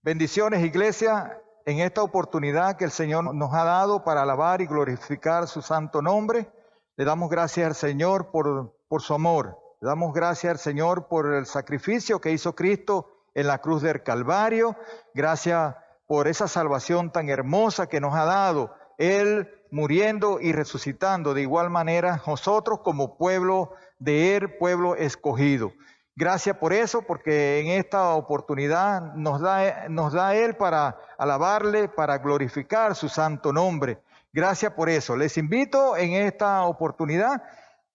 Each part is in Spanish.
Bendiciones, iglesia, en esta oportunidad que el Señor nos ha dado para alabar y glorificar su santo nombre. Le damos gracias al Señor por su amor. Le damos gracias al Señor por el sacrificio que hizo Cristo en la cruz del Calvario. Gracias por esa salvación tan hermosa que nos ha dado, Él muriendo y resucitando de igual manera nosotros como pueblo de Él, pueblo escogido. Gracias por eso, porque en esta oportunidad nos da Él para alabarle, para glorificar su santo nombre. Gracias por eso. Les invito en esta oportunidad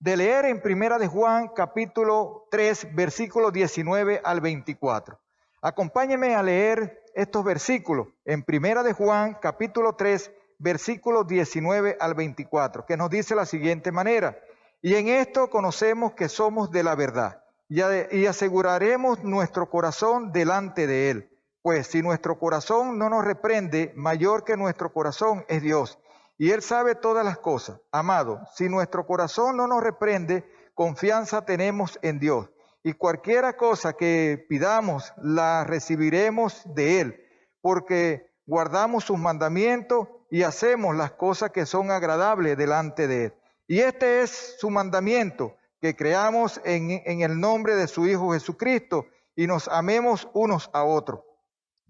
de leer en Primera de Juan, capítulo 3, versículos 19 al 24. Acompáñenme a leer estos versículos en Primera de Juan, capítulo 3, versículos 19 al 24, que nos dice de la siguiente manera: y en esto conocemos que somos de la verdad, y aseguraremos nuestro corazón delante de Él. Pues si nuestro corazón no nos reprende, mayor que nuestro corazón es Dios, y Él sabe todas las cosas. Amado, si nuestro corazón no nos reprende, confianza tenemos en Dios, y cualquiera cosa que pidamos la recibiremos de Él, porque guardamos sus mandamientos y hacemos las cosas que son agradables delante de Él. Y este es su mandamiento, que creamos en el nombre de su Hijo Jesucristo y nos amemos unos a otros,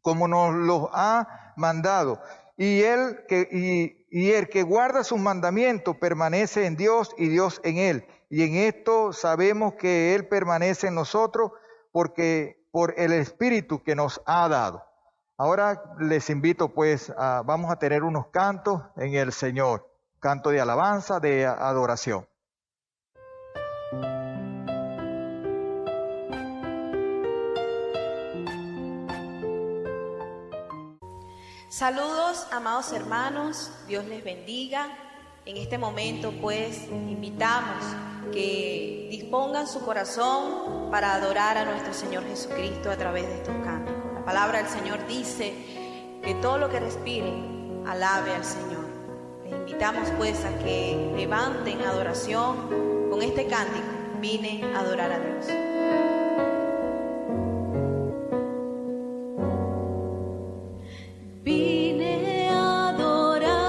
como nos lo ha mandado. Y el que guarda sus mandamientos permanece en Dios y Dios en él. Y en esto sabemos que Él permanece en nosotros, porque por el Espíritu que nos ha dado. Ahora les invito vamos a tener unos cantos en el Señor, canto de alabanza, de adoración. Saludos, amados hermanos, Dios les bendiga. En este momento, invitamos que dispongan su corazón para adorar a nuestro Señor Jesucristo a través de estos cánticos. La palabra del Señor dice que todo lo que respire, alabe al Señor. Les invitamos a que levanten adoración con este cántico. Vine a adorar a Dios. Vine a adorar.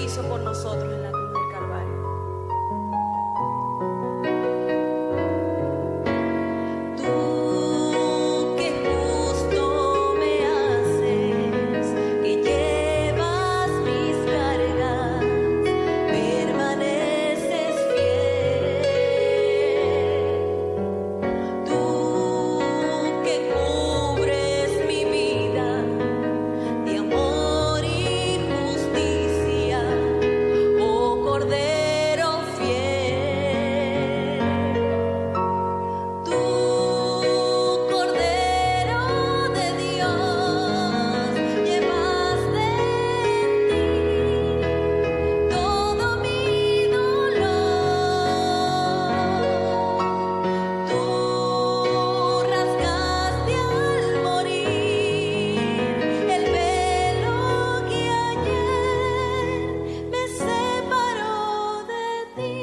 hizo por nosotros en la cruz del Calvario. Tú que justo me haces, que llevas mis cargas, permaneces fiel. Tú que cubres mi vida de amor y justicia, oh Cordero fiel. Tú, Cordero de Dios, llevaste en ti todo mi dolor. Tú rasgaste al morir el velo que ayer me separó de ti.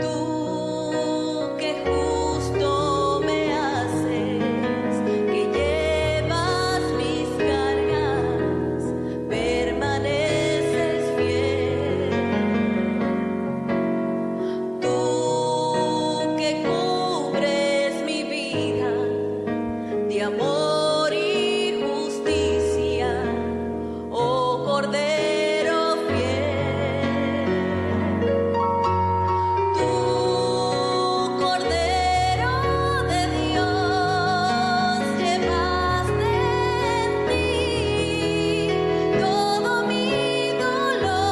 Tú que justo me haces, que llevas mis cargas, permaneces fiel. Tú que cubres mi vida de amor y justicia, oh Cordero fiel. Tú, Cordero de Dios, llevaste en ti todo mi dolor.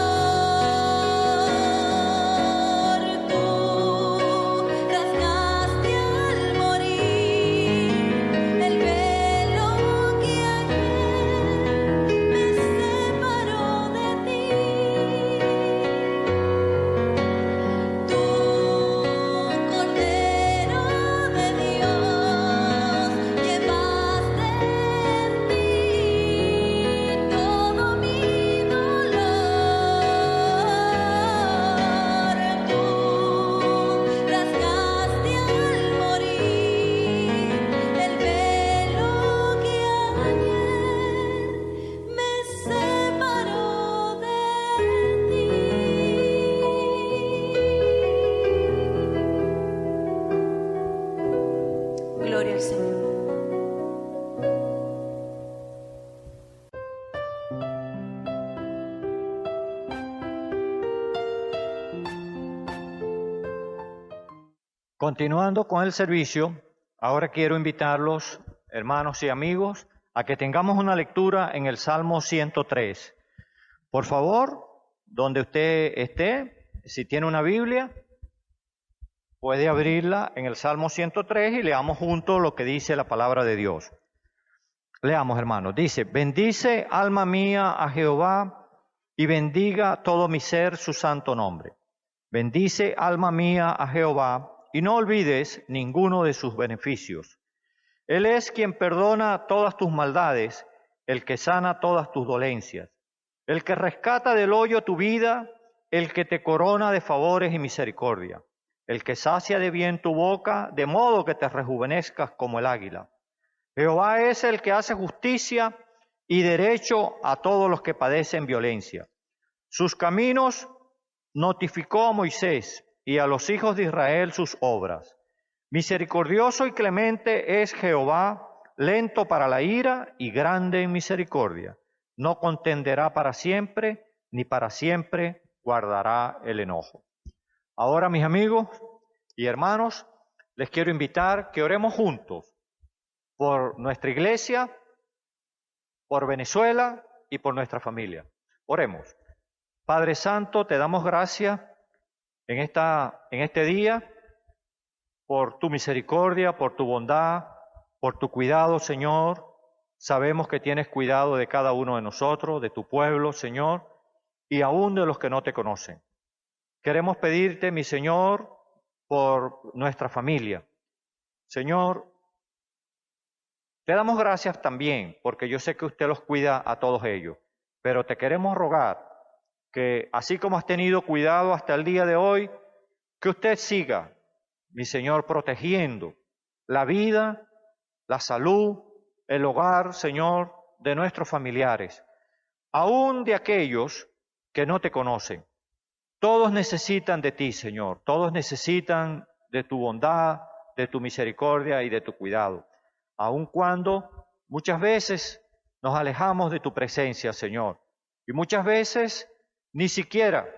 Tú rasgaste al morir el velo que ayer me separó de ti. Tú, Cordero de Dios, llevaste en ti todo mi dolor. Tú rasgaste al morir el velo que ayer me separó de ti. Gloria al Señor. Continuando con el servicio, ahora quiero invitarlos, hermanos y amigos, a que tengamos una lectura en el Salmo 103. Por favor, donde usted esté, si tiene una Biblia, puede abrirla en el Salmo 103 y leamos juntos lo que dice la palabra de Dios. Leamos, hermanos. Dice: bendice, alma mía, a Jehová, y bendiga todo mi ser su santo nombre. Bendice, alma mía, a Jehová, y no olvides ninguno de sus beneficios. Él es quien perdona todas tus maldades, el que sana todas tus dolencias, el que rescata del hoyo tu vida, el que te corona de favores y misericordia, el que sacia de bien tu boca, de modo que te rejuvenezcas como el águila. Jehová es el que hace justicia y derecho a todos los que padecen violencia. Sus caminos notificó a Moisés, y a los hijos de Israel sus obras. Misericordioso y clemente es Jehová, lento para la ira y grande en misericordia. No contenderá para siempre, ni para siempre guardará el enojo. Ahora, mis amigos y hermanos, les quiero invitar que oremos juntos por nuestra iglesia, por Venezuela y por nuestra familia. Oremos. Padre Santo, te damos gracias en este día, por tu misericordia, por tu bondad, por tu cuidado, Señor. Sabemos que tienes cuidado de cada uno de nosotros, de tu pueblo, Señor, y aún de los que no te conocen. Queremos pedirte, mi Señor, por nuestra familia. Señor, te damos gracias también, porque yo sé que usted los cuida a todos ellos, pero te queremos rogar que así como has tenido cuidado hasta el día de hoy, que usted siga, mi Señor, protegiendo la vida, la salud, el hogar, Señor, de nuestros familiares. aún de aquellos que no te conocen. Todos necesitan de ti, Señor. Todos necesitan de tu bondad, de tu misericordia y de tu cuidado. Aun cuando muchas veces nos alejamos de tu presencia, Señor. Y muchas veces ni siquiera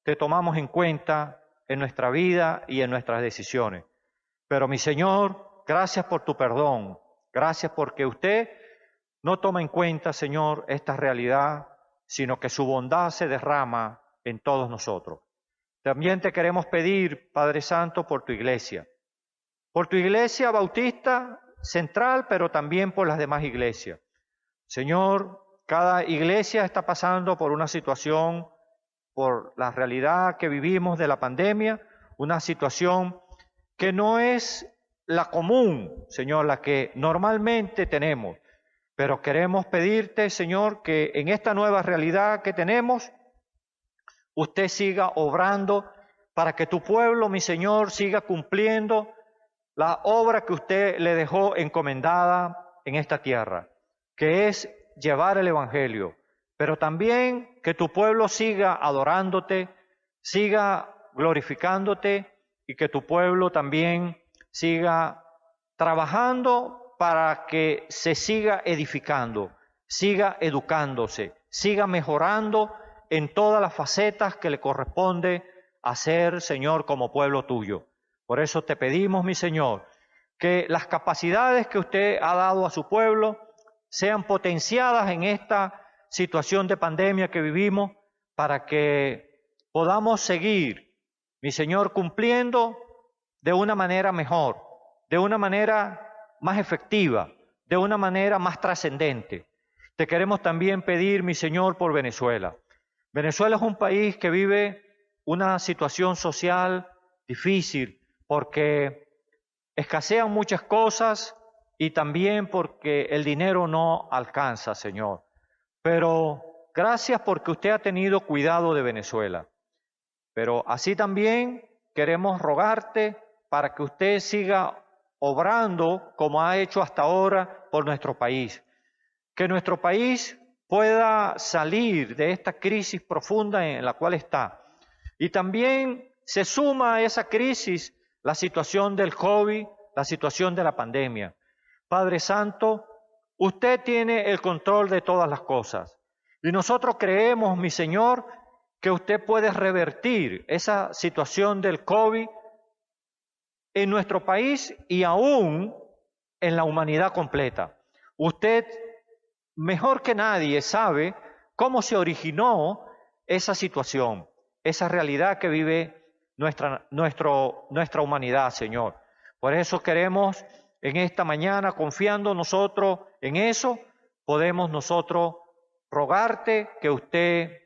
te tomamos en cuenta en nuestra vida y en nuestras decisiones. Pero mi Señor, gracias por tu perdón. Gracias porque usted no toma en cuenta, Señor, esta realidad, sino que su bondad se derrama en todos nosotros. También te queremos pedir, Padre Santo, por tu iglesia bautista central, pero también por las demás iglesias. Señor, cada iglesia está pasando por una situación, por la realidad que vivimos de la pandemia, una situación que no es la común, Señor, la que normalmente tenemos. Pero queremos pedirte, Señor, que en esta nueva realidad que tenemos, usted siga obrando para que tu pueblo, mi Señor, siga cumpliendo la obra que usted le dejó encomendada en esta tierra, que es llevar el Evangelio, pero también que tu pueblo siga adorándote, siga glorificándote y que tu pueblo también siga trabajando para que se siga edificando, siga educándose, siga mejorando en todas las facetas que le corresponde hacer, Señor, como pueblo tuyo. Por eso te pedimos, mi Señor, que las capacidades que usted ha dado a su pueblo sean potenciadas en esta situación de pandemia que vivimos para que podamos seguir, mi Señor, cumpliendo de una manera mejor, de una manera más efectiva, de una manera más trascendente. Te queremos también pedir, mi Señor, por Venezuela. Venezuela es un país que vive una situación social difícil porque escasean muchas cosas y también porque el dinero no alcanza, Señor. Pero gracias porque usted ha tenido cuidado de Venezuela. Pero así también queremos rogarte para que usted siga obrando como ha hecho hasta ahora por nuestro país. Que nuestro país pueda salir de esta crisis profunda en la cual está. Y también se suma a esa crisis la situación del COVID, la situación de la pandemia. Padre Santo, usted tiene el control de todas las cosas. Y nosotros creemos, mi Señor, que usted puede revertir esa situación del COVID en nuestro país y aún en la humanidad completa. Usted, mejor que nadie, sabe cómo se originó esa situación, esa realidad que vive nuestra humanidad, Señor. Por eso queremos en esta mañana, confiando nosotros en eso, podemos nosotros rogarte que usted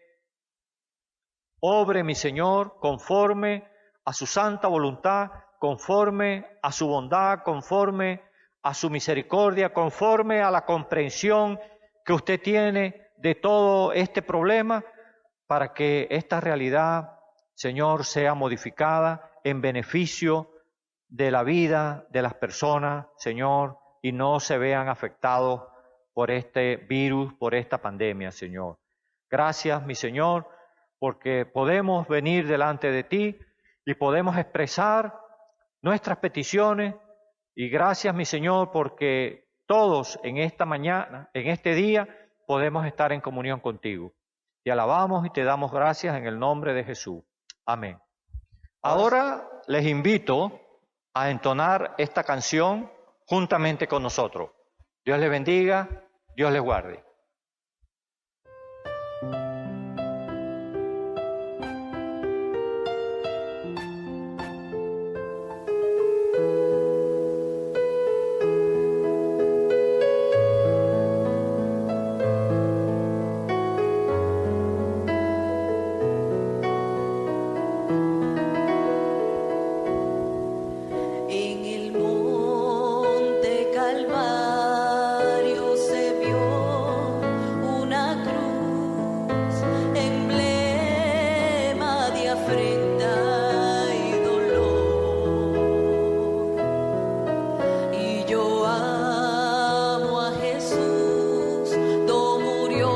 obre, mi Señor, conforme a su santa voluntad, conforme a su bondad, conforme a su misericordia, conforme a la comprensión que usted tiene de todo este problema, para que esta realidad, Señor, sea modificada en beneficio de la vida de las personas, Señor, y no se vean afectados por este virus, por esta pandemia, Señor. Gracias, mi Señor, porque podemos venir delante de ti y podemos expresar nuestras peticiones. Y gracias, mi Señor, porque todos en esta mañana, en este día, podemos estar en comunión contigo. Te alabamos y te damos gracias en el nombre de Jesús. Amén. Ahora les invito a entonar esta canción juntamente con nosotros. Dios les bendiga, Dios les guarde. En el monte Calvario se vio una cruz, emblema de afrenta y dolor. Y yo amo a Jesús, do murió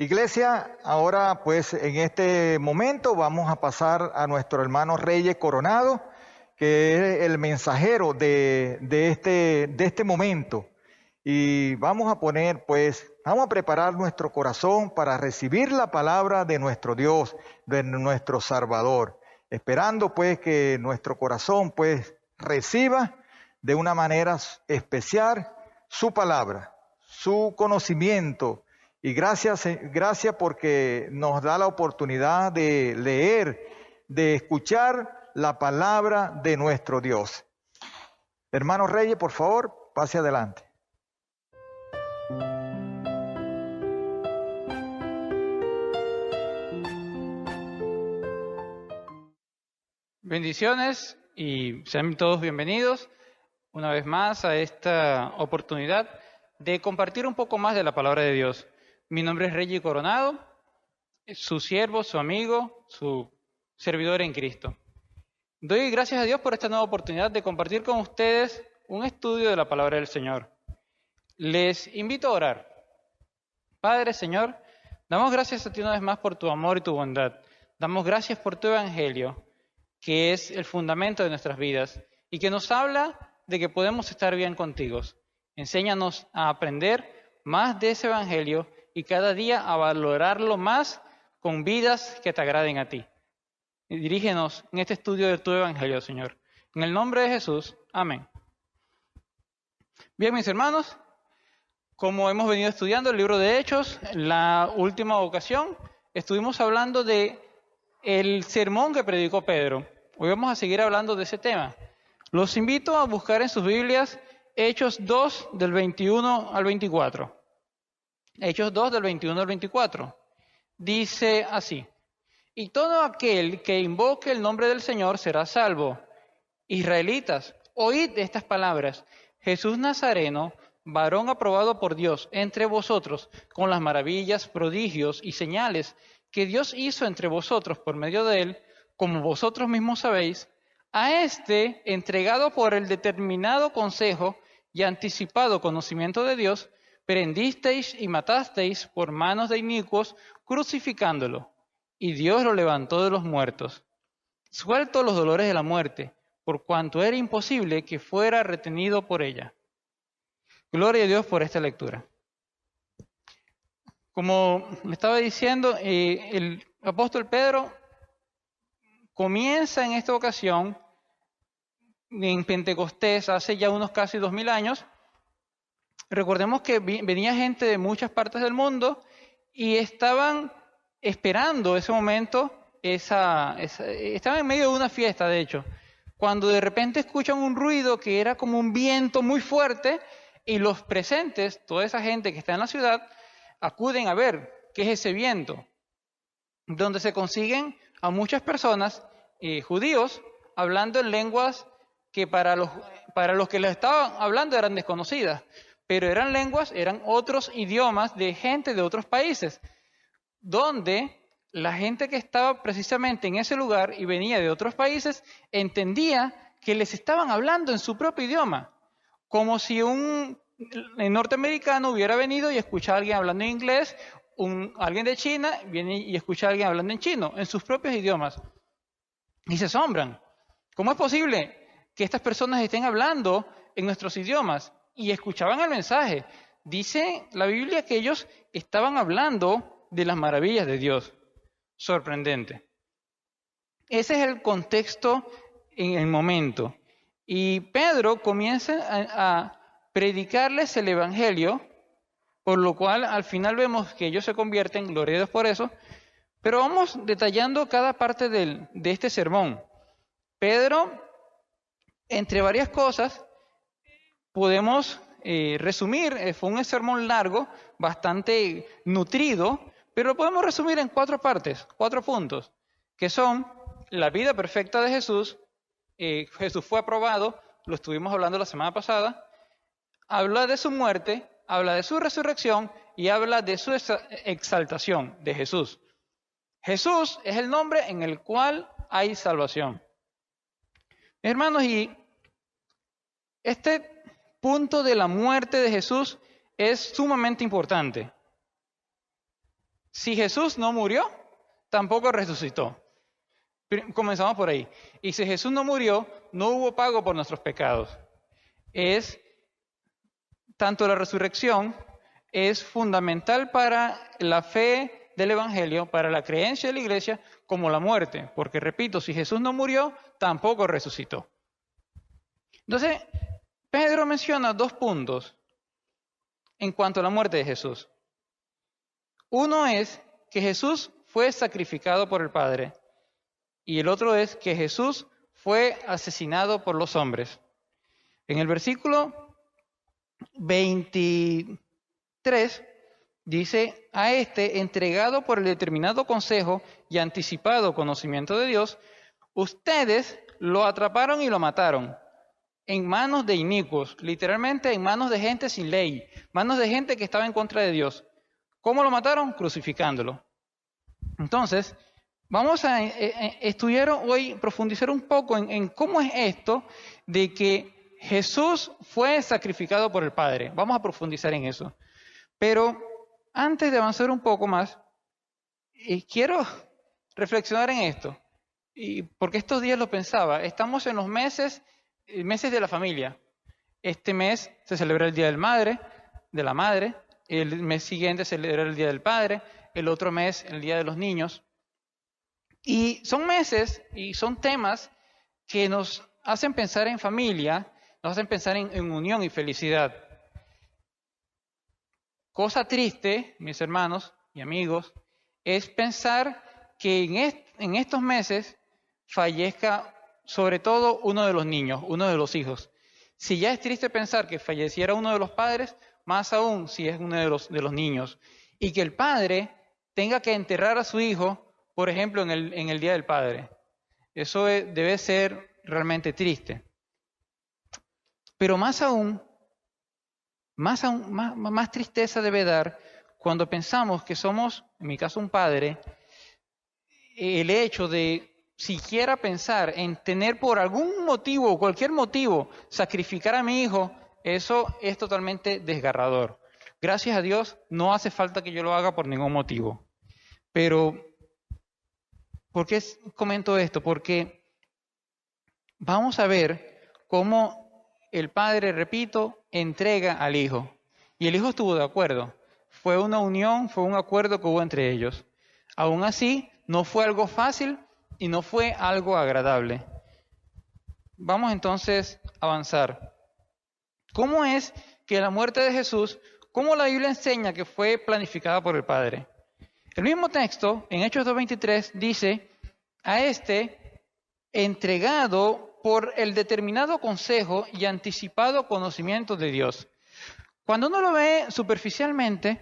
Iglesia, ahora pues en este momento vamos a pasar a nuestro hermano Reyes Coronado, que es el mensajero de este momento. Y vamos a preparar nuestro corazón para recibir la palabra de nuestro Dios, de nuestro Salvador, esperando pues que nuestro corazón pues reciba de una manera especial su palabra, su conocimiento. Y gracias porque nos da la oportunidad de leer, de escuchar la palabra de nuestro Dios. Hermano Reyes, por favor, pase adelante. Bendiciones y sean todos bienvenidos una vez más a esta oportunidad de compartir un poco más de la palabra de Dios. Mi nombre es Reyes Coronado, su siervo, su amigo, su servidor en Cristo. Doy gracias a Dios por esta nueva oportunidad de compartir con ustedes un estudio de la palabra del Señor. Les invito a orar. Padre, Señor, damos gracias a ti una vez más por tu amor y tu bondad. Damos gracias por tu evangelio, que es el fundamento de nuestras vidas y que nos habla de que podemos estar bien contigo. Enséñanos a aprender más de ese evangelio y cada día a valorarlo más con vidas que te agraden a ti. Y dirígenos en este estudio de tu evangelio, Señor. En el nombre de Jesús, amén. Bien, mis hermanos, como hemos venido estudiando el libro de Hechos, la última ocasión estuvimos hablando de el sermón que predicó Pedro. Hoy vamos a seguir hablando de ese tema. Los invito a buscar en sus Biblias Hechos 2 del 21 al 24. Hechos 2 del 21 al 24. Dice así: y todo aquel que invoque el nombre del Señor será salvo. Israelitas, oíd estas palabras. Jesús Nazareno, varón aprobado por Dios entre vosotros, con las maravillas, prodigios y señales que Dios hizo entre vosotros por medio de él, como vosotros mismos sabéis, a este, entregado por el determinado consejo y anticipado conocimiento de Dios, prendisteis y matasteis por manos de inicuos, crucificándolo, y Dios lo levantó de los muertos, suelto los dolores de la muerte, por cuanto era imposible que fuera retenido por ella. Gloria a Dios por esta lectura. Como le estaba diciendo, el apóstol Pedro comienza en esta ocasión, en Pentecostés, hace ya unos casi 2000 años. Recordemos que venía gente de muchas partes del mundo y estaban esperando ese momento, estaban en medio de una fiesta, de hecho, cuando de repente escuchan un ruido que era como un viento muy fuerte y los presentes, toda esa gente que está en la ciudad, acuden a ver qué es ese viento, donde se consiguen a muchas personas, judíos, hablando en lenguas que para los que les estaban hablando eran desconocidas, pero eran otros idiomas de gente de otros países, donde la gente que estaba precisamente en ese lugar y venía de otros países entendía que les estaban hablando en su propio idioma, como si un norteamericano hubiera venido y escuchado a alguien hablando en inglés, alguien de China viene y escucha a alguien hablando en chino, en sus propios idiomas, y se asombran. ¿Cómo es posible que estas personas estén hablando en nuestros idiomas? Y escuchaban el mensaje. Dice la Biblia que ellos estaban hablando de las maravillas de Dios. Sorprendente. Ese es el contexto en el momento. Y Pedro comienza a predicarles el Evangelio, por lo cual al final vemos que ellos se convierten, gloria a Dios por eso, pero vamos detallando cada parte de este sermón. Pedro, entre varias cosas, podemos resumir, fue un sermón largo, bastante nutrido, pero lo podemos resumir en 4 partes, 4 puntos, que son la vida perfecta de Jesús. Jesús fue aprobado, lo estuvimos hablando la semana pasada, habla de su muerte, habla de su resurrección y habla de su exaltación de Jesús. Jesús es el nombre en el cual hay salvación. Hermanos, y este punto de la muerte de Jesús es sumamente importante. Si Jesús no murió, tampoco resucitó. Comenzamos por ahí. Y si Jesús no murió, no hubo pago por nuestros pecados. Tanto la resurrección es fundamental para la fe del Evangelio, para la creencia de la iglesia, como la muerte. Porque, repito, si Jesús no murió, tampoco resucitó. Entonces, Pedro menciona 2 puntos en cuanto a la muerte de Jesús. Uno es que Jesús fue sacrificado por el Padre. Y el otro es que Jesús fue asesinado por los hombres. En el versículo 23 dice, a este, entregado por el determinado consejo y anticipado conocimiento de Dios, ustedes lo atraparon y lo mataron en manos de inicuos, literalmente en manos de gente sin ley, manos de gente que estaba en contra de Dios. ¿Cómo lo mataron? Crucificándolo. Entonces, vamos a estudiar hoy, profundizar un poco en cómo es esto de que Jesús fue sacrificado por el Padre. Vamos a profundizar en eso. Pero antes de avanzar un poco más, quiero reflexionar en esto. Y porque estos días lo pensaba. Estamos en los meses de la familia. Este mes se celebra el Día de la Madre. El mes siguiente se celebra el Día del Padre. El otro mes el Día de los Niños. Y son meses y son temas que nos hacen pensar en familia, nos hacen pensar en unión y felicidad. Cosa triste, mis hermanos y amigos, es pensar que en estos meses fallezca sobre todo uno de los niños, uno de los hijos. Si ya es triste pensar que falleciera uno de los padres, más aún si es uno de los niños. Y que el padre tenga que enterrar a su hijo, por ejemplo, en el Día del Padre. Eso debe ser realmente triste. Pero más tristeza debe dar cuando pensamos que somos, en mi caso, un padre, el hecho de siquiera pensar en tener por algún motivo, cualquier motivo, sacrificar a mi hijo, eso es totalmente desgarrador. Gracias a Dios, no hace falta que yo lo haga por ningún motivo. Pero, ¿por qué comento esto? Porque vamos a ver cómo el padre, repito, entrega al hijo. Y el hijo estuvo de acuerdo. Fue una unión, fue un acuerdo que hubo entre ellos. Aún así, no fue algo fácil y no fue algo agradable. Vamos entonces a avanzar. ¿Cómo es que la muerte de Jesús, cómo la Biblia enseña que fue planificada por el Padre? El mismo texto, en Hechos 2:23, dice, a este, entregado por el determinado consejo y anticipado conocimiento de Dios. Cuando uno lo ve superficialmente,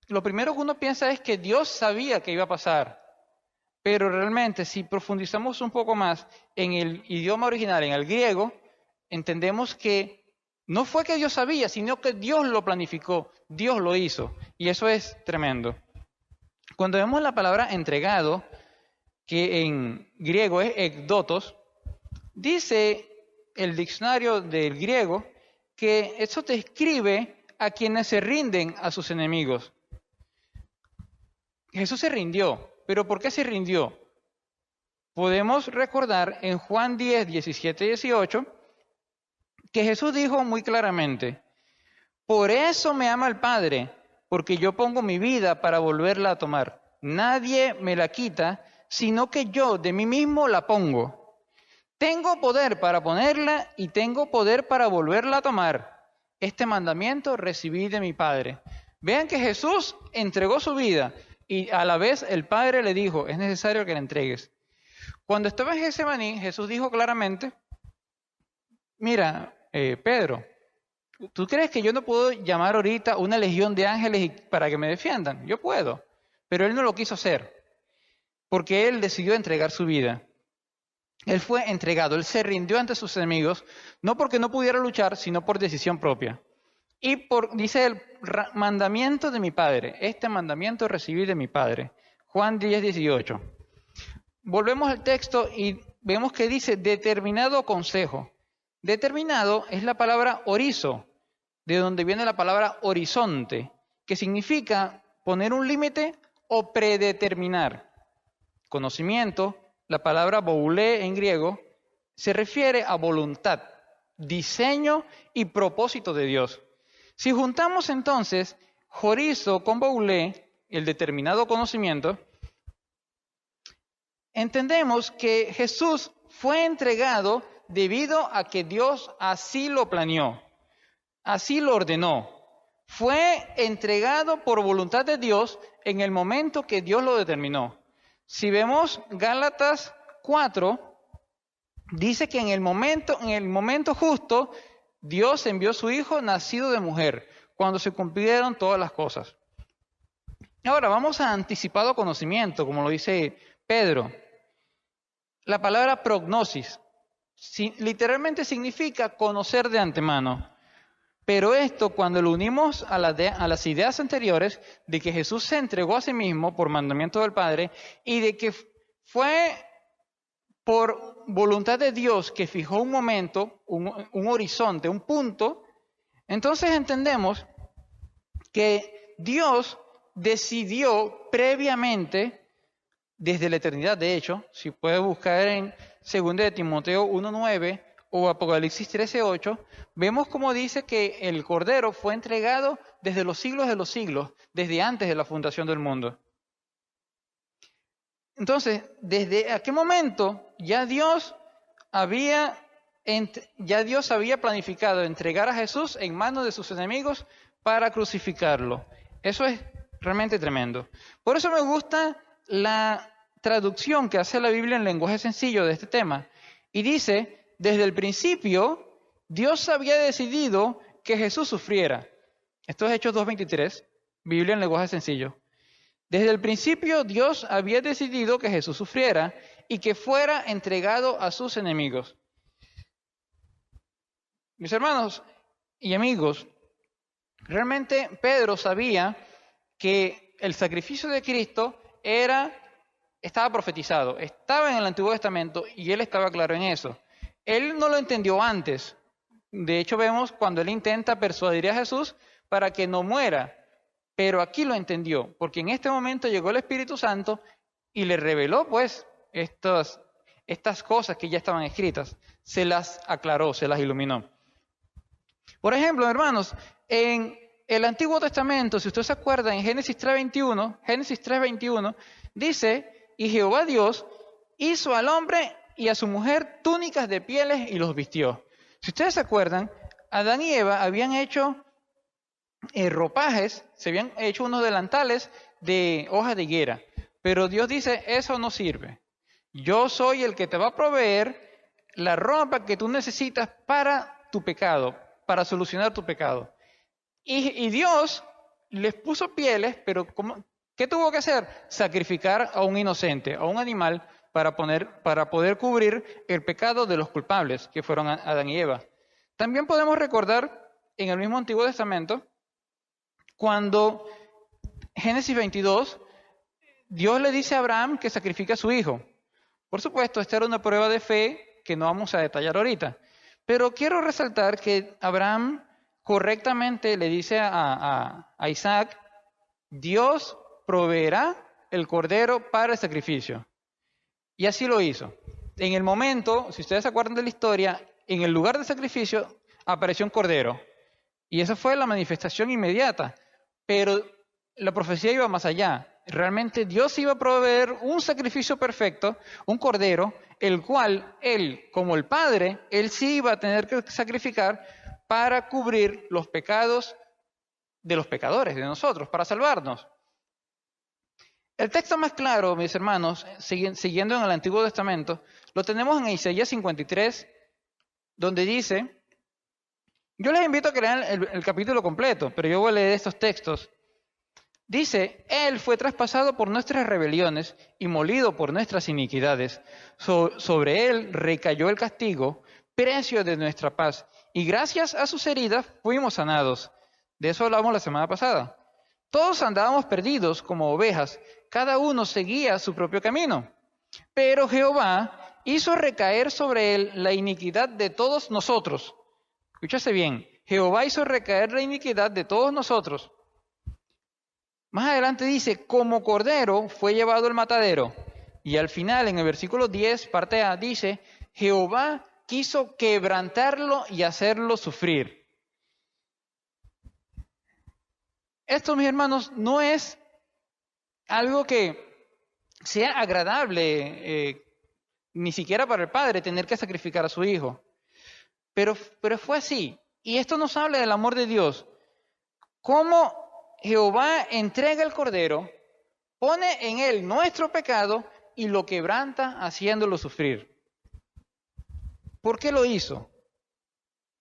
lo primero que uno piensa es que Dios sabía que iba a pasar. Pero realmente, si profundizamos un poco más en el idioma original, en el griego, entendemos que no fue que Dios sabía, sino que Dios lo planificó, Dios lo hizo. Y eso es tremendo. Cuando vemos la palabra entregado, que en griego es ekdotos, dice el diccionario del griego que eso describe a quienes se rinden a sus enemigos. Jesús se rindió. ¿Pero por qué se rindió? Podemos recordar en Juan 10, 17 y 18, que Jesús dijo muy claramente, por eso me ama el Padre, porque yo pongo mi vida para volverla a tomar. Nadie me la quita, sino que yo de mí mismo la pongo. Tengo poder para ponerla y tengo poder para volverla a tomar. Este mandamiento recibí de mi Padre. Vean que Jesús entregó su vida. Y a la vez el Padre le dijo, es necesario que la entregues. Cuando estaba en Getsemaní, Jesús dijo claramente, mira, Pedro, ¿tú crees que yo no puedo llamar ahorita una legión de ángeles para que me defiendan? Yo puedo, pero él no lo quiso hacer, porque él decidió entregar su vida. Él fue entregado, él se rindió ante sus enemigos, no porque no pudiera luchar, sino por decisión propia. Y dice el mandamiento de mi Padre, este mandamiento recibí de mi Padre. Juan 10, 18. Volvemos al texto y vemos que dice determinado consejo. Determinado es la palabra orizo, de donde viene la palabra horizonte, que significa poner un límite o predeterminar. Conocimiento, la palabra boulé en griego, se refiere a voluntad, diseño y propósito de Dios. Si juntamos entonces jorizo con boulé, el determinado conocimiento, entendemos que Jesús fue entregado debido a que Dios así lo planeó, así lo ordenó. Fue entregado por voluntad de Dios en el momento que Dios lo determinó. Si vemos Gálatas 4, dice que en el momento justo, Dios envió a su Hijo nacido de mujer, cuando se cumplieron todas las cosas. Ahora vamos a anticipado conocimiento, como lo dice Pedro. La palabra prognosis literalmente significa conocer de antemano. Pero esto, cuando lo unimos a las ideas anteriores de que Jesús se entregó a sí mismo por mandamiento del Padre y de que fue por voluntad de Dios que fijó un momento, un horizonte, un punto, entonces entendemos que Dios decidió previamente, desde la eternidad de hecho, si puede buscar en 2 de Timoteo 1:9 o Apocalipsis 13:8, vemos como dice que el Cordero fue entregado desde los siglos de los siglos, desde antes de la fundación del mundo. Entonces, ¿desde a qué momento ya Dios había planificado entregar a Jesús en manos de sus enemigos para crucificarlo? Eso es realmente tremendo. Por eso me gusta la traducción que hace la Biblia en lenguaje sencillo de este tema. Y dice, desde el principio, Dios había decidido que Jesús sufriera. Esto es Hechos 2:23, Biblia en lenguaje sencillo. Desde el principio, Dios había decidido que Jesús sufriera y que fuera entregado a sus enemigos. Mis hermanos y amigos, realmente Pedro sabía que el sacrificio de Cristo estaba profetizado, estaba en el Antiguo Testamento y él estaba claro en eso. Él no lo entendió antes. De hecho, vemos cuando él intenta persuadir a Jesús para que no muera. Pero aquí lo entendió, porque en este momento llegó el Espíritu Santo y le reveló, pues, estas cosas que ya estaban escritas. Se las aclaró, se las iluminó. Por ejemplo, hermanos, en el Antiguo Testamento, si usted se acuerda, en Génesis 3:21, dice, y Jehová Dios hizo al hombre y a su mujer túnicas de pieles y los vistió. Si ustedes se acuerdan, Adán y Eva habían hecho ropajes, se habían hecho unos delantales de hojas de higuera, pero Dios dice, eso no sirve. Yo soy el que te va a proveer la ropa que tú necesitas para tu pecado, para solucionar tu pecado. Y Dios les puso pieles, pero ¿qué tuvo que hacer? Sacrificar a un inocente, a un animal, para poder cubrir el pecado de los culpables, que fueron Adán y Eva. También podemos recordar en el mismo Antiguo Testamento, cuando Génesis 22, Dios le dice a Abraham que sacrifique a su hijo. Por supuesto, esta era una prueba de fe que no vamos a detallar ahorita. Pero quiero resaltar que Abraham correctamente le dice a Isaac, Dios proveerá el cordero para el sacrificio. Y así lo hizo. En el momento, si ustedes se acuerdan de la historia, en el lugar del sacrificio apareció un cordero. Y esa fue la manifestación inmediata. Pero la profecía iba más allá. Realmente Dios iba a proveer un sacrificio perfecto, un cordero, el cual él, como el Padre, él sí iba a tener que sacrificar para cubrir los pecados de los pecadores, de nosotros, para salvarnos. El texto más claro, mis hermanos, siguiendo en el Antiguo Testamento, lo tenemos en Isaías 53, donde dice, yo les invito a que lean el capítulo completo, pero yo voy a leer estos textos. Dice, Él fue traspasado por nuestras rebeliones y molido por nuestras iniquidades. Sobre Él recayó el castigo, precio de nuestra paz, y gracias a sus heridas fuimos sanados. De eso hablamos la semana pasada. Todos andábamos perdidos como ovejas, cada uno seguía su propio camino. Pero Jehová hizo recaer sobre Él la iniquidad de todos nosotros. Escúchase bien, Jehová hizo recaer la iniquidad de todos nosotros. Más adelante dice, como cordero fue llevado al matadero. Y al final, en el versículo 10, parte A, dice, Jehová quiso quebrantarlo y hacerlo sufrir. Esto, mis hermanos, no es algo que sea agradable, ni siquiera para el padre, tener que sacrificar a su hijo. Pero fue así. Y esto nos habla del amor de Dios. Cómo Jehová entrega el cordero, pone en él nuestro pecado y lo quebranta haciéndolo sufrir. ¿Por qué lo hizo?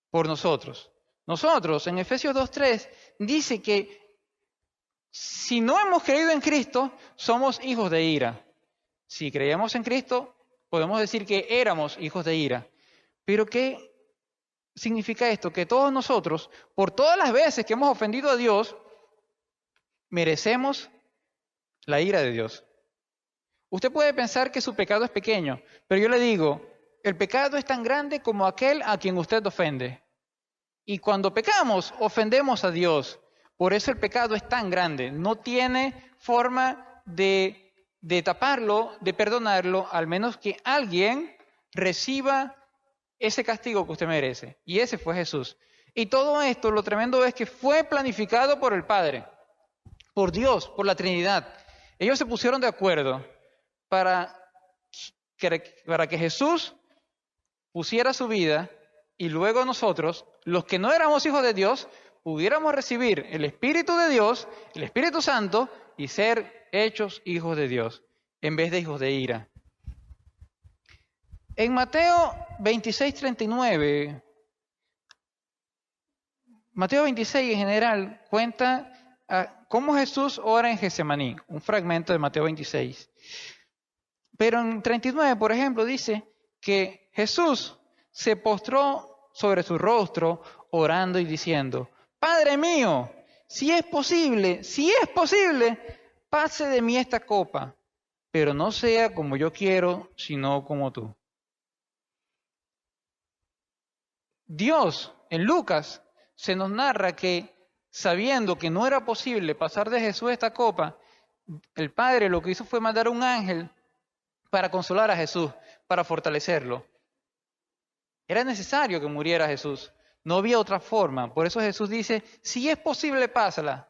Por nosotros. Nosotros, en Efesios 2:3, dice que si no hemos creído en Cristo, somos hijos de ira. Si creemos en Cristo, podemos decir que éramos hijos de ira. Pero ¿qué significa esto? Que todos nosotros, por todas las veces que hemos ofendido a Dios, merecemos la ira de Dios. Usted puede pensar que su pecado es pequeño, pero yo le digo, el pecado es tan grande como aquel a quien usted ofende. Y cuando pecamos, ofendemos a Dios. Por eso el pecado es tan grande. No tiene forma de taparlo, de perdonarlo, al menos que alguien reciba ese castigo que usted merece. Y ese fue Jesús. Y todo esto, lo tremendo es que fue planificado por el Padre, por Dios, por la Trinidad. Ellos se pusieron de acuerdo para que Jesús pusiera su vida y luego nosotros, los que no éramos hijos de Dios, pudiéramos recibir el Espíritu de Dios, el Espíritu Santo, y ser hechos hijos de Dios, en vez de hijos de ira. En Mateo 26:39, Mateo 26 en general cuenta cómo Jesús ora en Getsemaní, un fragmento de Mateo 26. Pero en 39, por ejemplo, dice que Jesús se postró sobre su rostro orando y diciendo, Padre mío, si es posible, pase de mí esta copa, pero no sea como yo quiero, sino como tú. Dios, en Lucas, se nos narra que, sabiendo que no era posible pasar de Jesús esta copa, el Padre lo que hizo fue mandar un ángel para consolar a Jesús, para fortalecerlo. Era necesario que muriera Jesús. No había otra forma. Por eso Jesús dice, si es posible, pásala.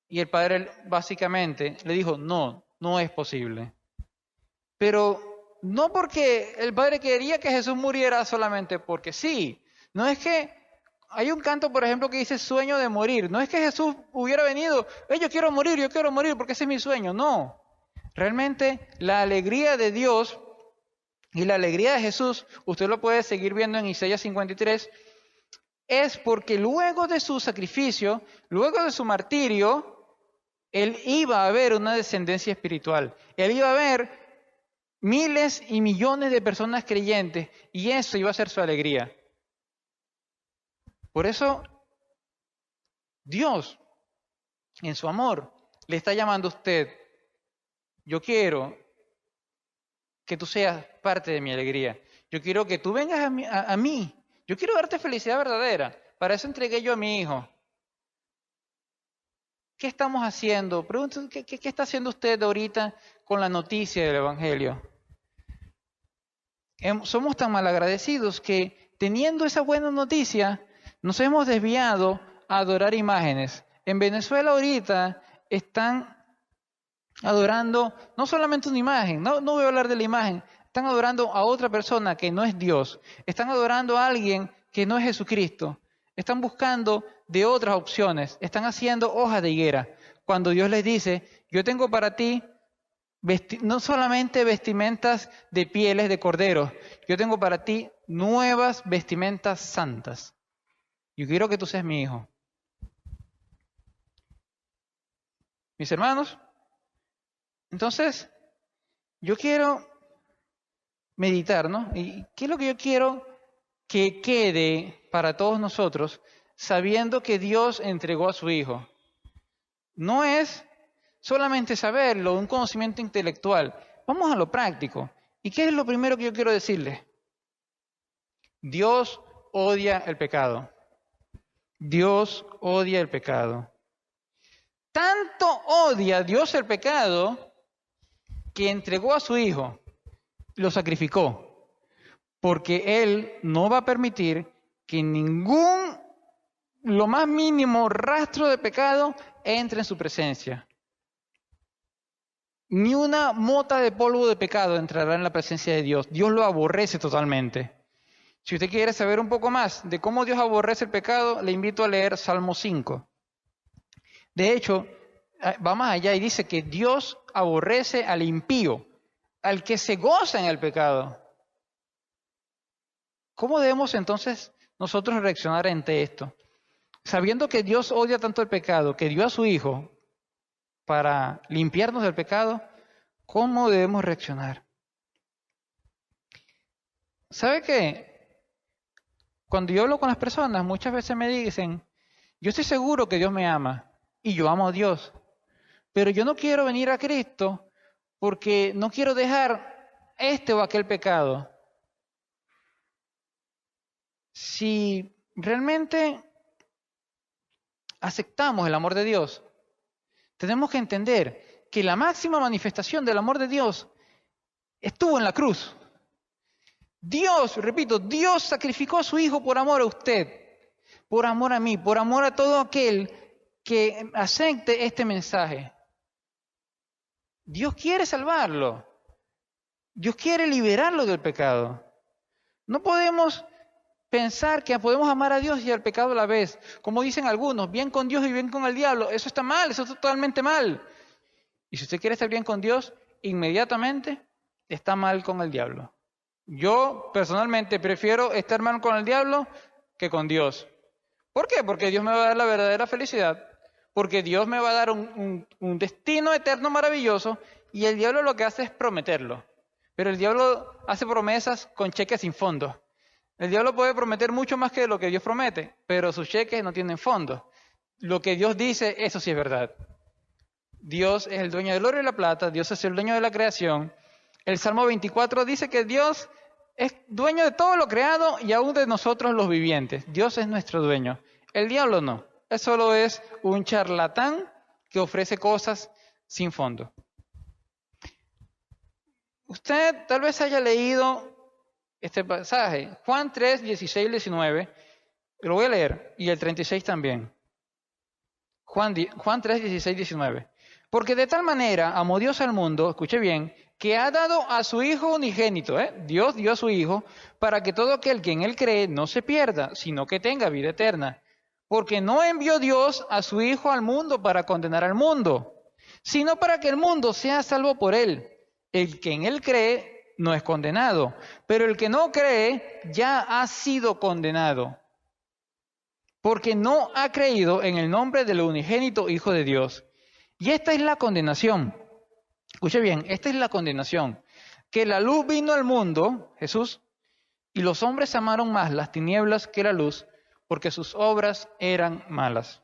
Y el Padre básicamente le dijo, no es posible. Pero no porque el Padre quería que Jesús muriera solamente porque sí. No es que hay un canto, por ejemplo, que dice sueño de morir. No es que Jesús hubiera venido, yo quiero morir porque ese es mi sueño. No. Realmente la alegría de Dios y la alegría de Jesús, usted lo puede seguir viendo en Isaías 53, es porque luego de su sacrificio, luego de su martirio, él iba a ver una descendencia espiritual. Él iba a ver miles y millones de personas creyentes y eso iba a ser su alegría. Por eso, Dios, en su amor, le está llamando a usted. Yo quiero que tú seas parte de mi alegría. Yo quiero que tú vengas a mí. Yo quiero darte felicidad verdadera. Para eso entregué yo a mi hijo. ¿Qué estamos haciendo? Pregúntate, ¿qué está haciendo usted ahorita con la noticia del Evangelio? Somos tan malagradecidos que teniendo esa buena noticia, nos hemos desviado a adorar imágenes. En Venezuela ahorita están adorando no solamente una imagen, no voy a hablar de la imagen, están adorando a otra persona que no es Dios, están adorando a alguien que no es Jesucristo, están buscando de otras opciones, están haciendo hojas de higuera, cuando Dios les dice, yo tengo para ti no solamente vestimentas de pieles de corderos, yo tengo para ti nuevas vestimentas santas. Yo quiero que tú seas mi hijo. Mis hermanos, entonces, yo quiero meditar, ¿no? ¿Y qué es lo que yo quiero que quede para todos nosotros, sabiendo que Dios entregó a su Hijo? No es solamente saberlo, un conocimiento intelectual. Vamos a lo práctico. ¿Y qué es lo primero que yo quiero decirles? Dios odia el pecado. Dios odia el pecado. Tanto odia Dios el pecado que entregó a su Hijo, lo sacrificó, porque Él no va a permitir que lo más mínimo rastro de pecado entre en su presencia. Ni una mota de polvo de pecado entrará en la presencia de Dios. Dios lo aborrece totalmente. Si usted quiere saber un poco más de cómo Dios aborrece el pecado, le invito a leer Salmo 5. De hecho, va más allá y dice que Dios aborrece al impío, al que se goza en el pecado. ¿Cómo debemos entonces nosotros reaccionar ante esto? Sabiendo que Dios odia tanto el pecado, que dio a su Hijo para limpiarnos del pecado, ¿cómo debemos reaccionar? ¿Sabe qué? Cuando yo hablo con las personas, muchas veces me dicen, yo estoy seguro que Dios me ama y yo amo a Dios, pero yo no quiero venir a Cristo porque no quiero dejar este o aquel pecado. Si realmente aceptamos el amor de Dios, tenemos que entender que la máxima manifestación del amor de Dios estuvo en la cruz. Dios, repito, Dios sacrificó a su Hijo por amor a usted, por amor a mí, por amor a todo aquel que acepte este mensaje. Dios quiere salvarlo. Dios quiere liberarlo del pecado. No podemos pensar que podemos amar a Dios y al pecado a la vez. Como dicen algunos, bien con Dios y bien con el diablo. Eso está mal, eso está totalmente mal. Y si usted quiere estar bien con Dios, inmediatamente está mal con el diablo. Yo personalmente prefiero estar mal con el diablo que con Dios. ¿Por qué? Porque Dios me va a dar la verdadera felicidad. Porque Dios me va a dar un destino eterno maravilloso y el diablo lo que hace es prometerlo. Pero el diablo hace promesas con cheques sin fondo. El diablo puede prometer mucho más que lo que Dios promete, pero sus cheques no tienen fondo. Lo que Dios dice, eso sí es verdad. Dios es el dueño del oro y la plata, Dios es el dueño de la creación. El Salmo 24 dice que Dios es dueño de todo lo creado y aún de nosotros los vivientes. Dios es nuestro dueño. El diablo no. Él solo es un charlatán que ofrece cosas sin fondo. Usted tal vez haya leído este pasaje, Juan 3, 16 y 19, lo voy a leer, y el 36 también. Juan 3, 16 y 19. Porque de tal manera amó Dios al mundo, escuche bien, que ha dado a su Hijo unigénito, Dios dio a su Hijo, para que todo aquel que en Él cree no se pierda, sino que tenga vida eterna. Porque no envió Dios a su Hijo al mundo para condenar al mundo, sino para que el mundo sea salvo por Él. El que en Él cree no es condenado, pero el que no cree ya ha sido condenado, porque no ha creído en el nombre del unigénito Hijo de Dios. Y esta es la condenación. Escuche bien, esta es la condenación. Que la luz vino al mundo, Jesús, y los hombres amaron más las tinieblas que la luz, porque sus obras eran malas.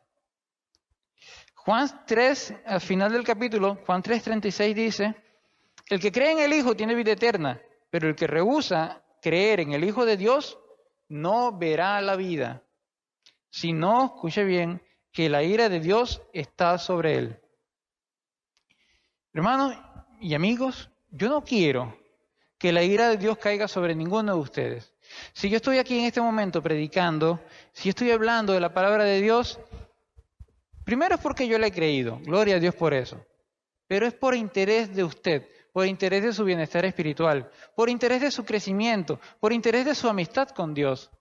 Juan 3, al final del capítulo, Juan 3:36 dice, el que cree en el Hijo tiene vida eterna, pero el que rehúsa creer en el Hijo de Dios no verá la vida, sino, escuche bien, que la ira de Dios está sobre él. Hermanos y amigos, yo no quiero que la ira de Dios caiga sobre ninguno de ustedes. Si yo estoy aquí en este momento predicando, si estoy hablando de la palabra de Dios, primero es porque yo la he creído, gloria a Dios por eso, pero es por interés de usted, por interés de su bienestar espiritual, por interés de su crecimiento, por interés de su amistad con Dios.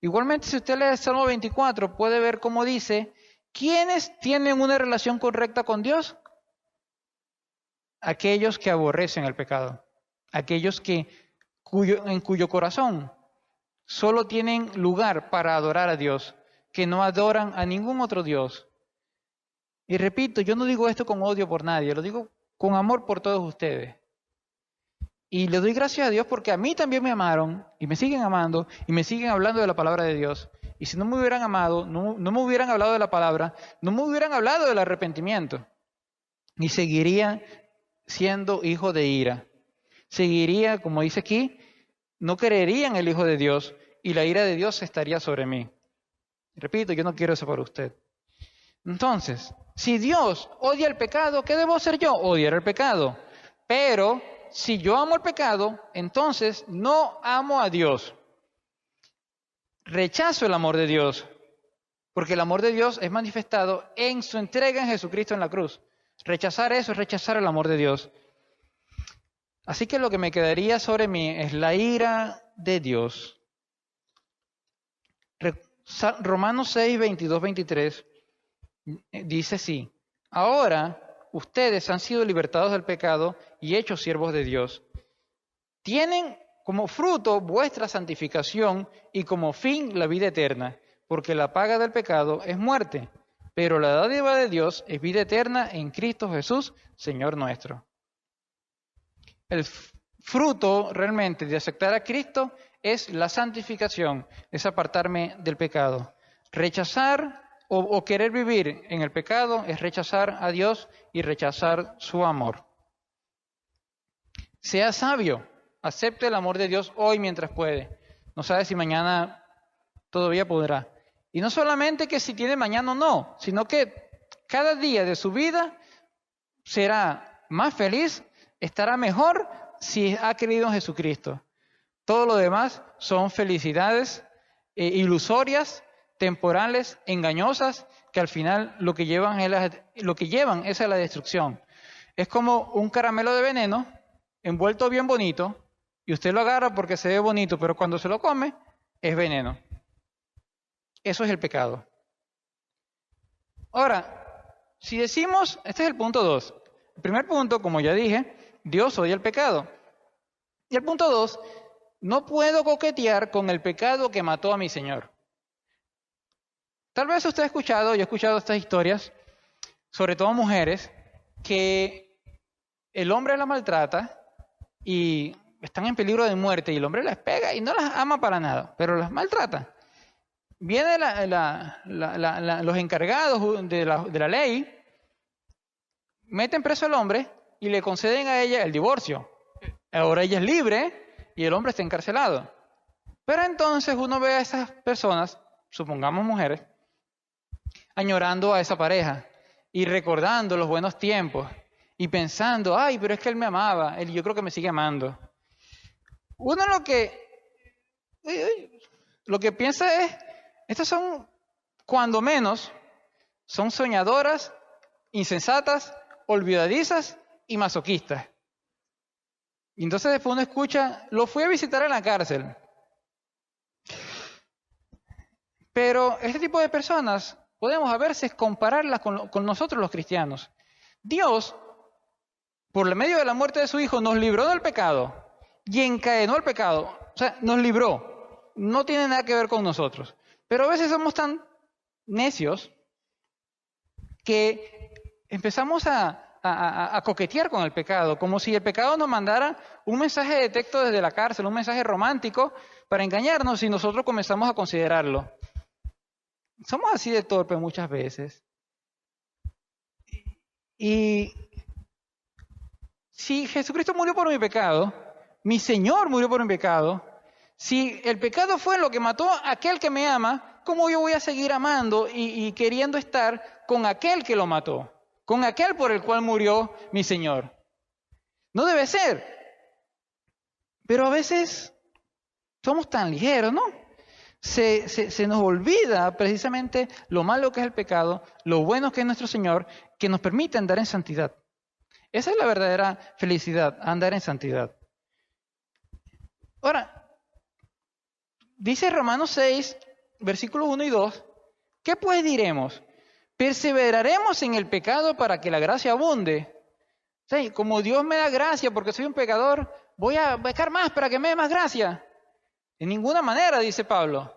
Igualmente, si usted lee el Salmo 24, puede ver cómo dice, ¿quiénes tienen una relación correcta con Dios? Aquellos que aborrecen el pecado, aquellos en cuyo corazón solo tienen lugar para adorar a Dios, que no adoran a ningún otro Dios. Y repito, yo no digo esto con odio por nadie, lo digo con amor por todos ustedes. Y le doy gracias a Dios porque a mí también me amaron y me siguen amando y me siguen hablando de la palabra de Dios. Y si no me hubieran amado, no me hubieran hablado de la palabra, no me hubieran hablado del arrepentimiento. Y seguiría siendo hijo de ira. Seguiría, como dice aquí, no creería en el Hijo de Dios y la ira de Dios estaría sobre mí. Repito, yo no quiero eso para usted. Entonces, si Dios odia el pecado, ¿qué debo hacer yo? Odiar el pecado. Pero si yo amo el pecado, entonces no amo a Dios. Rechazo el amor de Dios, porque el amor de Dios es manifestado en su entrega en Jesucristo en la cruz. Rechazar eso es rechazar el amor de Dios. Así que lo que me quedaría sobre mí es la ira de Dios. Romanos 6, 22, 23 dice así: ahora ustedes han sido libertados del pecado y hechos siervos de Dios. Tienen como fruto vuestra santificación y como fin la vida eterna, porque la paga del pecado es muerte, pero la dádiva de Dios es vida eterna en Cristo Jesús, Señor nuestro. El fruto realmente de aceptar a Cristo es la santificación, es apartarme del pecado. Rechazar o querer vivir en el pecado es rechazar a Dios y rechazar su amor. Sea sabio, acepte el amor de Dios hoy mientras puede. No sabe si mañana todavía podrá. Y no solamente que si tiene mañana o no, sino que cada día de su vida será más feliz, estará mejor si ha creído en Jesucristo. Todo lo demás son felicidades ilusorias, temporales, engañosas, que al final lo que llevan es a la destrucción. Es como un caramelo de veneno envuelto bien bonito, y usted lo agarra porque se ve bonito, pero cuando se lo come es veneno. Eso es el pecado. Ahora, si decimos, este es el punto 2. El primer punto, como ya dije, Dios odia el pecado. Y el punto 2, no puedo coquetear con el pecado que mató a mi Señor. Tal vez usted ha escuchado, yo he escuchado estas historias, sobre todo mujeres, que el hombre la maltrata y están en peligro de muerte y el hombre las pega y no las ama para nada, pero las maltrata. Vienen los encargados de la ley, meten preso al hombre y le conceden a ella el divorcio. Ahora ella es libre y el hombre está encarcelado. Pero entonces uno ve a esas personas, supongamos mujeres, añorando a esa pareja y recordando los buenos tiempos y pensando, ay, pero es que él me amaba, yo creo que me sigue amando. Uno lo que piensa es, estas son, cuando menos, son soñadoras, insensatas, olvidadizas y masoquistas. Y entonces después uno escucha, lo fui a visitar en la cárcel. Pero este tipo de personas podemos a veces compararlas con nosotros los cristianos. Dios, por medio de la muerte de su Hijo, nos libró del pecado y encadenó el pecado. O sea, nos libró. No tiene nada que ver con nosotros. Pero a veces somos tan necios que empezamos a coquetear con el pecado, como si el pecado nos mandara un mensaje de texto desde la cárcel, un mensaje romántico para engañarnos y nosotros comenzamos a considerarlo. Somos así de torpes muchas veces. Y si Jesucristo murió por mi pecado, mi Señor murió por mi pecado, si el pecado fue lo que mató a aquel que me ama, ¿cómo yo voy a seguir amando y queriendo estar con aquel que lo mató? Con aquel por el cual murió mi Señor. No debe ser. Pero a veces somos tan ligeros, ¿no? Se nos olvida precisamente lo malo que es el pecado, lo bueno que es nuestro Señor, que nos permite andar en santidad. Esa es la verdadera felicidad, andar en santidad. Ahora, dice Romanos 6, versículos 1 y 2, ¿qué pues diremos? ¿Perseveraremos en el pecado para que la gracia abunde? Sí, como Dios me da gracia porque soy un pecador, voy a pecar más para que me dé más gracia. En ninguna manera, dice Pablo.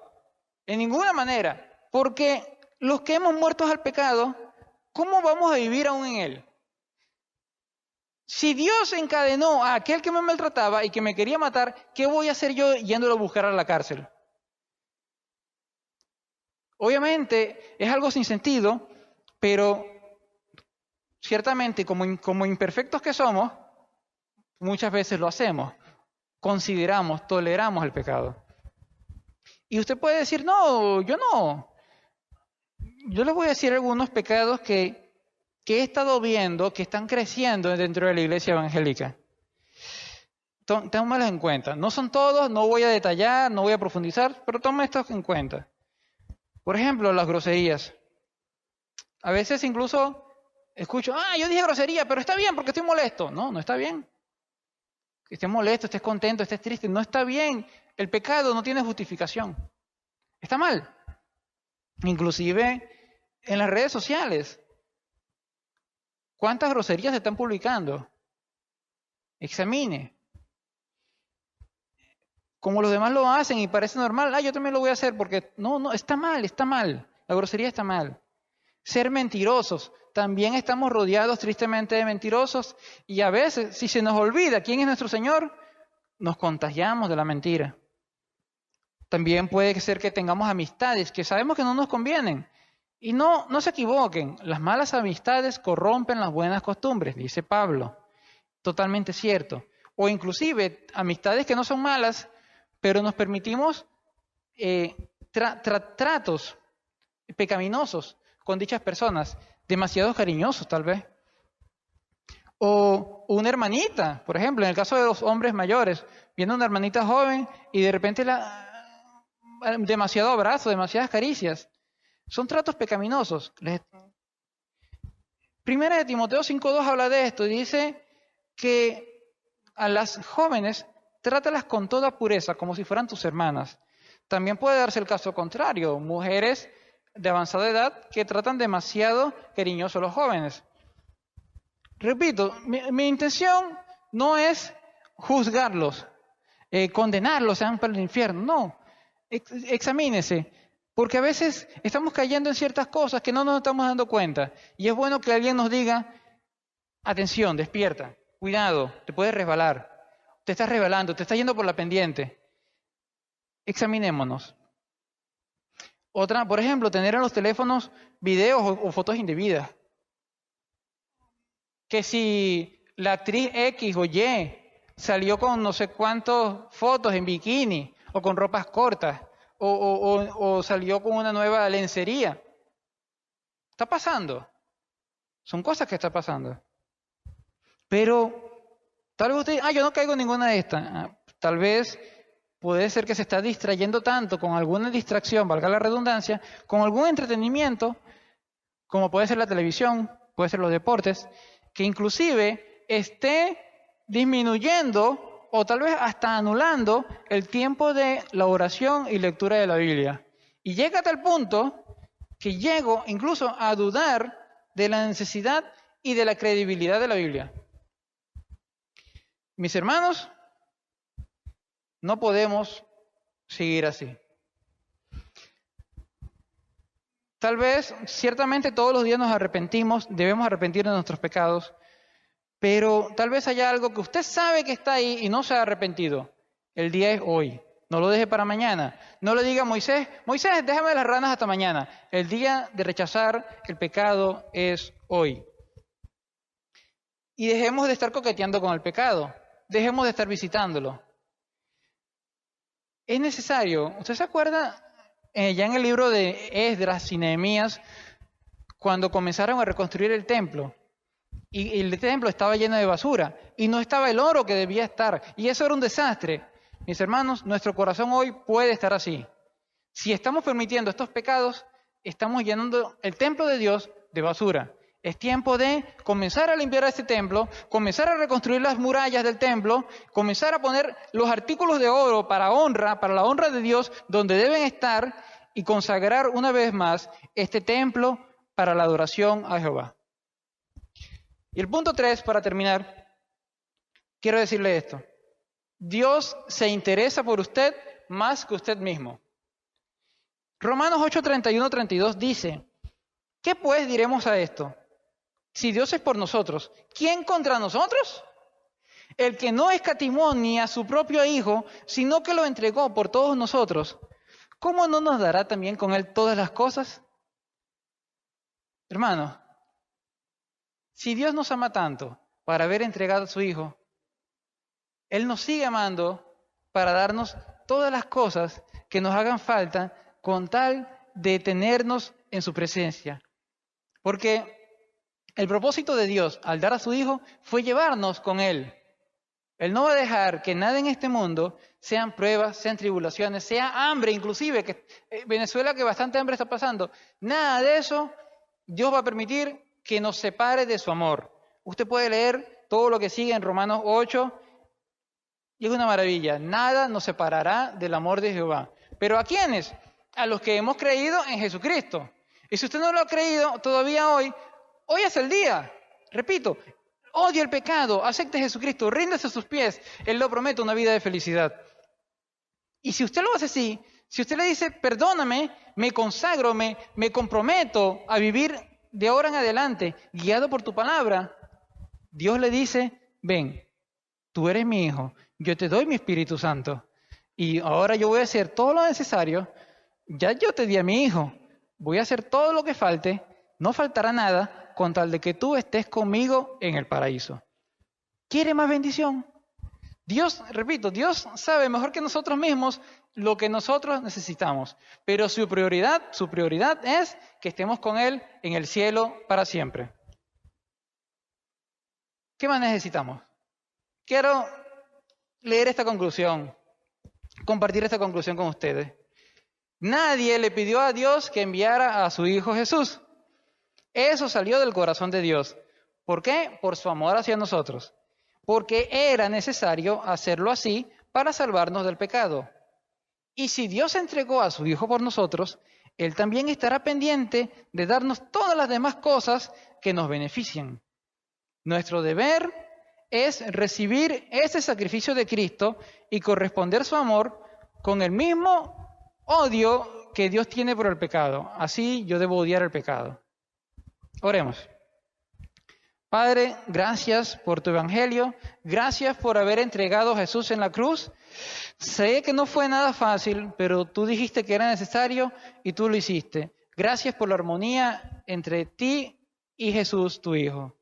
En ninguna manera. Porque los que hemos muerto al pecado, ¿cómo vamos a vivir aún en él? Si Dios encadenó a aquel que me maltrataba y que me quería matar, ¿qué voy a hacer yo yéndolo a buscar a la cárcel? Obviamente es algo sin sentido, pero ciertamente como imperfectos que somos, muchas veces lo hacemos. Consideramos, toleramos el pecado. Y usted puede decir, no, yo no. yo les voy a decir algunos pecados que he estado viendo que están creciendo dentro de la iglesia evangélica. Tómalos en cuenta. No son todos, no voy a detallar, no voy a profundizar, pero toma estos en cuenta. Por ejemplo, las groserías. A veces incluso escucho, yo dije grosería, pero está bien porque estoy molesto. No, no está bien. Que estés molesto, estés contento, estés triste, no está bien. El pecado no tiene justificación. Está mal. Inclusive en las redes sociales. ¿Cuántas groserías se están publicando? Examine. Como los demás lo hacen y parece normal, yo también lo voy a hacer porque no, está mal, está mal. La grosería está mal. Ser mentirosos. También estamos rodeados tristemente de mentirosos y a veces, si se nos olvida quién es nuestro Señor, nos contagiamos de la mentira. También puede ser que tengamos amistades que sabemos que no nos convienen. Y no se equivoquen, las malas amistades corrompen las buenas costumbres, dice Pablo. Totalmente cierto. O inclusive amistades que no son malas, pero nos permitimos tratos pecaminosos con dichas personas, demasiado cariñosos tal vez. O una hermanita, por ejemplo, en el caso de los hombres mayores, viene una hermanita joven y de repente demasiado abrazo, demasiadas caricias. Son tratos pecaminosos. Primera de Timoteo 5:2 habla de esto y dice que a las jóvenes trátalas con toda pureza, como si fueran tus hermanas. También puede darse el caso contrario, mujeres de avanzada edad que tratan demasiado cariñosos a los jóvenes. Repito, mi intención no es juzgarlos, condenarlos, sean para el infierno. No, examínese, porque a veces estamos cayendo en ciertas cosas que no nos estamos dando cuenta. Y es bueno que alguien nos diga, atención, despierta, cuidado, te puedes resbalar, te estás resbalando, te estás yendo por la pendiente. Examinémonos. Otra, por ejemplo, tener en los teléfonos videos o fotos indebidas. Que si la actriz X o Y salió con no sé cuántas fotos en bikini o con ropas cortas o salió con una nueva lencería. Está pasando. Son cosas que están pasando. Pero tal vez usted, yo no caigo en ninguna de estas. Tal vez puede ser que se está distrayendo tanto con alguna distracción, valga la redundancia, con algún entretenimiento, como puede ser la televisión, puede ser los deportes, que inclusive esté disminuyendo o tal vez hasta anulando el tiempo de la oración y lectura de la Biblia. Y llega a tal punto que llego incluso a dudar de la necesidad y de la credibilidad de la Biblia. Mis hermanos, no podemos seguir así. Tal vez, ciertamente todos los días nos arrepentimos, debemos arrepentirnos de nuestros pecados, pero tal vez haya algo que usted sabe que está ahí y no se ha arrepentido. El día es hoy. No lo deje para mañana. No le diga a Moisés, déjame las ranas hasta mañana. El día de rechazar el pecado es hoy. Y dejemos de estar coqueteando con el pecado. Dejemos de estar visitándolo. Es necesario. ¿Usted se acuerda ya en el libro de Esdras y Nehemías, cuando comenzaron a reconstruir el templo? Y el templo estaba lleno de basura y no estaba el oro que debía estar. Y eso era un desastre. Mis hermanos, nuestro corazón hoy puede estar así. Si estamos permitiendo estos pecados, estamos llenando el templo de Dios de basura. Es tiempo de comenzar a limpiar este templo, comenzar a reconstruir las murallas del templo, comenzar a poner los artículos de oro para la honra de Dios, donde deben estar, y consagrar una vez más este templo para la adoración a Jehová. Y el punto 3, para terminar, quiero decirle esto. Dios se interesa por usted más que usted mismo. Romanos 8:31-32 dice, ¿qué pues diremos a esto? Si Dios es por nosotros, ¿quién contra nosotros? El que no escatimó ni a su propio Hijo, sino que lo entregó por todos nosotros, ¿cómo no nos dará también con Él todas las cosas? Hermanos, si Dios nos ama tanto para haber entregado a su Hijo, Él nos sigue amando para darnos todas las cosas que nos hagan falta con tal de tenernos en su presencia. Porque el propósito de Dios al dar a su Hijo fue llevarnos con Él. Él no va a dejar que nada en este mundo, sean pruebas, sean tribulaciones, sea hambre, inclusive, que Venezuela que bastante hambre está pasando, nada de eso Dios va a permitir que nos separe de su amor. Usted puede leer todo lo que sigue en Romanos 8 y es una maravilla. Nada nos separará del amor de Jehová. ¿Pero a quiénes? A los que hemos creído en Jesucristo. Y si usted no lo ha creído todavía hoy es el día. Repito, odia el pecado, acepte a Jesucristo, ríndase a sus pies. Él lo promete, una vida de felicidad. Y si usted lo hace así, si usted le dice, perdóname, me consagro, me comprometo a vivir de ahora en adelante, guiado por tu palabra, Dios le dice, ven, tú eres mi hijo, yo te doy mi Espíritu Santo. Y ahora yo voy a hacer todo lo necesario, ya yo te di a mi hijo, voy a hacer todo lo que falte, no faltará nada, con tal de que tú estés conmigo en el paraíso. ¿Quiere más bendición? Dios, repito, Dios sabe mejor que nosotros mismos lo que nosotros necesitamos, pero su prioridad es que estemos con Él en el cielo para siempre. ¿Qué más necesitamos? Quiero leer esta conclusión, compartir esta conclusión con ustedes. Nadie le pidió a Dios que enviara a su Hijo Jesús. Eso salió del corazón de Dios. ¿Por qué? Por su amor hacia nosotros. Porque era necesario hacerlo así para salvarnos del pecado. Y si Dios entregó a su Hijo por nosotros, Él también estará pendiente de darnos todas las demás cosas que nos benefician. Nuestro deber es recibir ese sacrificio de Cristo y corresponder su amor con el mismo odio que Dios tiene por el pecado. Así yo debo odiar el pecado. Oremos. Padre, gracias por tu evangelio, gracias por haber entregado a Jesús en la cruz. Sé que no fue nada fácil, pero tú dijiste que era necesario y tú lo hiciste. Gracias por la armonía entre ti y Jesús, tu Hijo.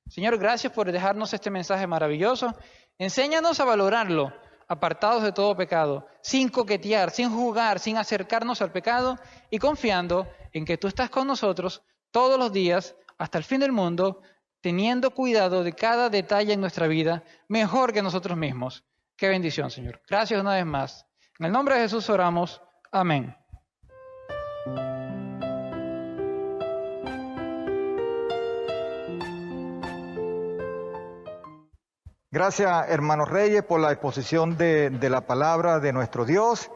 Señor, gracias por dejarnos este mensaje maravilloso. Enséñanos a valorarlo, apartados de todo pecado, sin coquetear, sin jugar, sin acercarnos al pecado y confiando en que tú estás con nosotros todos los días hasta el fin del mundo, teniendo cuidado de cada detalle en nuestra vida, mejor que nosotros mismos. Qué bendición, Señor. Gracias una vez más. En el nombre de Jesús oramos. Amén. Gracias, hermanos Reyes, por la exposición de la palabra de nuestro Dios,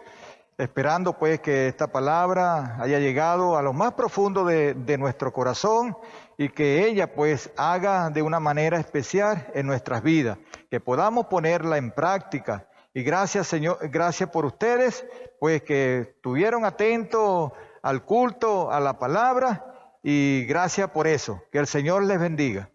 esperando pues que esta palabra haya llegado a lo más profundo de nuestro corazón y que ella pues haga de una manera especial en nuestras vidas, que podamos ponerla en práctica. Y gracias, Señor, gracias por ustedes, pues que estuvieron atentos al culto, a la palabra, y gracias por eso. Que el Señor les bendiga.